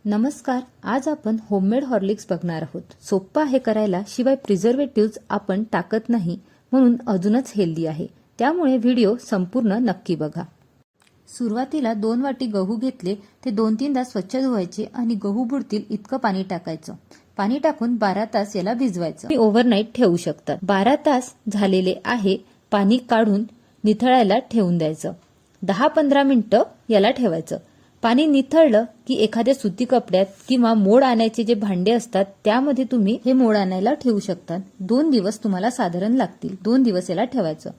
नमस्कार. आज आपण होममेड हॉर्लिक्स बघणार आहोत. सोप्पं आहे करायला, शिवाय प्रिझर्वेटिव्ह आपण टाकत नाही, म्हणून अजूनच हेल्दी आहे. त्यामुळे व्हिडिओ संपूर्ण नक्की बघा. सुरुवातीला 2 वाटी गहू घेतले, ते 2-3दा स्वच्छ धुवायचे आणि गहू बुडतील इतकं पाणी टाकायचं. पाणी टाकून 12 तास याला भिजवायचं. तुम्ही ओव्हरनाईट ठेवू शकता. 12 तास झालेले आहे. पाणी काढून निथळायला ठेवून द्यायचं. 10-15 मिनिटं याला ठेवायचं. पाणी निथळलं की एखाद्या सुती कपड्यात किंवा मोड आणायचे जे भांडे असतात त्यामध्ये तुम्ही हे मोड आणायला ठेवू शकता. 2 दिवस तुम्हाला साधारण लागतील. 2 दिवस याला ठेवायचं.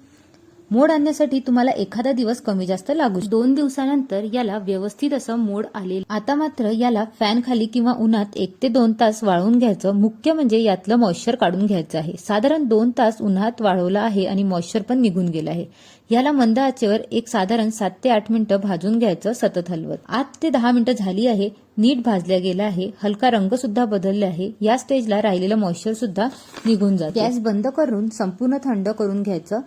मोड आणण्यासाठी तुम्हाला एखादा दिवस कमी जास्त लागू. 2 दिवसानंतर याला व्यवस्थित असं मोड आले. आता मात्र याला फॅन खाली किंवा उन्हात 1 ते 2 तास वाळवून घ्यायचं. मुख्य म्हणजे यातलं मॉइश्चर काढून घ्यायचं आहे. साधारण 2 तास उन्हात वाळवलं आहे आणि मॉइश्चर पण निघून गेलं आहे. याला मंद आचेवर एक साधारण 7 ते 8 मिनिटं भाजून घ्यायचं, सतत हलवत. 8 ते 10 मिनिटं झाली आहे. नीट भाजल्या गेला आहे. हलका रंग सुद्धा बदलला आहे. या स्टेजला राहिलेलं मॉइश्चर सुद्धा निघून जातं. गॅस बंद करून संपूर्ण थंड करून घ्यायचं.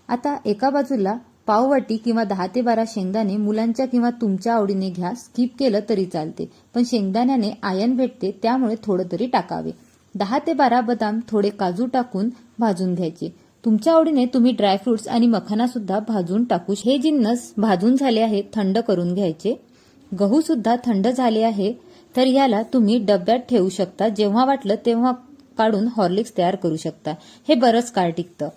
आता एका बाजूला पाववाटी किंवा 10 ते 12 शेंगदाणे मुलांच्या किंवा तुमच्या आवडीने घ्या. स्किप केलं तरी चालते, पण शेंगदाण्याने आयर्न भेटते, त्यामुळे थोडं तरी टाकावे. 10 ते 12 बदाम, थोडे काजू टाकून भाजून घ्यायचे. तुमच्या आवडीने तुम्ही ड्रायफ्रुट्स आणि मखाना सुद्धा भाजून टाकू. हे जिन्नस भाजून झाले आहेत, थंड करून घ्यायचे. गहू सुद्धा थंड झाले आहे, तर याला तुम्ही डब्यात ठेवू शकता. जेव्हा वाटलं तेव्हा काढून हॉर्लिक्स तयार करू शकता. हे बरंच काळ टिकतं.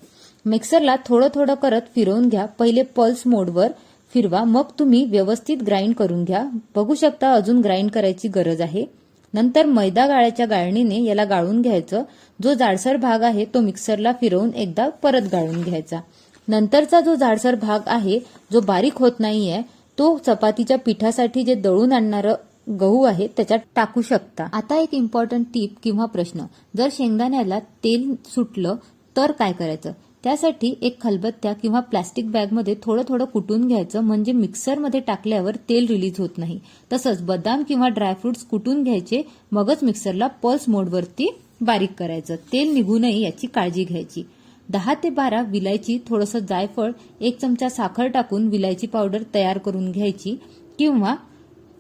मिक्सरला थोडं थोडं करत फिरवून घ्या. पहिले पल्स मोडवर फिरवा, मग तुम्ही व्यवस्थित ग्राइंड करून घ्या. बघू शकता अजून ग्राइंड करायची गरज आहे. नंतर मैदा गाळायच्या गाळणीने याला गाळून घ्यायचं. जो जाडसर भाग आहे तो मिक्सरला फिरवून एकदा परत गाळून घ्यायचा. नंतरचा जो जाडसर भाग आहे, जो बारीक होत नाहीये, तो चपातीच्या पिठासाठी जे दळून आणणारं गहू आहे त्याच्यात टाकू शकता. आता एक इम्पॉर्टंट टिप किंवा प्रश्न, जर शेंगदाण्याला तेल सुटलं तर काय करायचं? त्यासाठी एक खलबत्त्या किंवा प्लास्टिक बॅगमध्ये थोडं थोडं कुटून घ्यायचं, म्हणजे मिक्सरमध्ये टाकल्यावर तेल रिलीज होत नाही. तसंच बदाम किंवा ड्रायफ्रुट्स कुटून घ्यायचे, मगच मिक्सरला पल्स मोडवरती बारीक करायचं. तेल निघू नये याची काळजी घ्यायची. 10 ते 12 विलायची, थोडंसं जायफळ, 1 चमचा साखर टाकून विलायची पावडर तयार करून घ्यायची, किंवा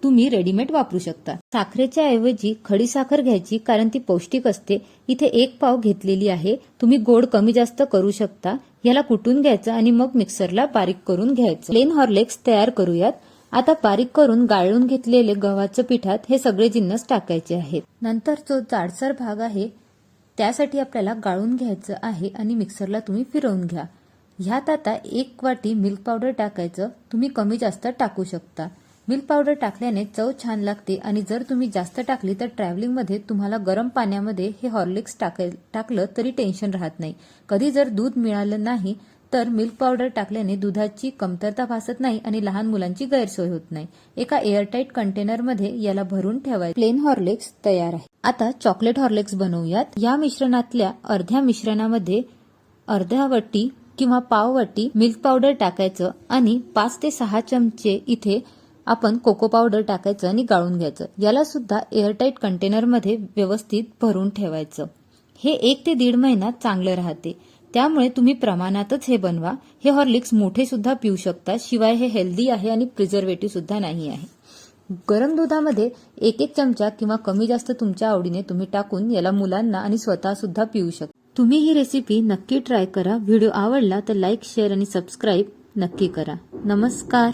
तुम्ही रेडीमेड वापरू शकता. साखरेच्या ऐवजी खडी साखर घ्यायची, कारण ती पौष्टिक असते. इथे 1 पाव घेतलेली आहे. तुम्ही गोड कमी जास्त करू शकता. याला कुटून घ्यायचं आणि मग मिक्सरला बारीक करून घ्यायचं. प्लेन हॉर्लिक्स तयार करूयात. आता बारीक करून गाळून घेतलेले गव्हाच्या पिठात हे सगळे जिन्नस टाकायचे आहेत. नंतर जो जाडसर भाग आहे त्यासाठी आपल्याला गाळून घ्यायचं आहे आणि मिक्सरला तुम्ही फिरवून घ्या. ह्यात आता 1 वाटी मिल्क पावडर टाकायचं. तुम्ही कमी जास्त टाकू शकता. मिल्क पावडर टाकल्याने चव छान लागते, आणि जर तुम्ही जास्त टाकली तर ट्रॅव्हलिंगमध्ये तुम्हाला गरम पाण्यामध्ये हे हॉर्लिक्स टाकलं तरी टेन्शन राहत नाही. कधी जर दूध मिळालं नाही तर मिल्क पावडर टाकल्याने दुधाची कमतरता भासत नाही आणि लहान मुलांची गैरसोय होत नाही. एका एअरटाईट कंटेनरमध्ये याला भरून ठेवायचं. प्लेन हॉर्लिक्स तयार आहे. आता चॉकलेट हॉर्लिक्स बनवूयात. या मिश्रणातल्या अर्ध्या मिश्रणामध्ये अर्ध्या वाटी किंवा पाव वाटी मिल्क पावडर टाकायचं आणि 5 ते 6 चमचे इथे आपण कोको पावडर टाकायचं आणि गाळून घ्यायचं. याला सुद्धा एअरटाईट कंटेनरमध्ये व्यवस्थित भरून ठेवायचं. हे 1 ते 1.5 महिना चांगलं राहते. त्यामुळे तुम्ही प्रमाणातच हे बनवा. हे हॉर्लिक्स मोठे सुद्धा पिऊ शकता. शिवाय हे हेल्दी आहे आणि प्रिझर्वेटिव्ह सुद्धा नाही आहे. गरम दुधामध्ये 1 चमचा किंवा कमी जास्त तुमच्या आवडीने तुम्ही टाकून याला मुलांना आणि स्वतः सुद्धा पिऊ शकता. तुम्ही ही रेसिपी नक्की ट्राय करा. व्हिडिओ आवडला तर लाईक, शेअर आणि सबस्क्राईब नक्की करा. नमस्कार.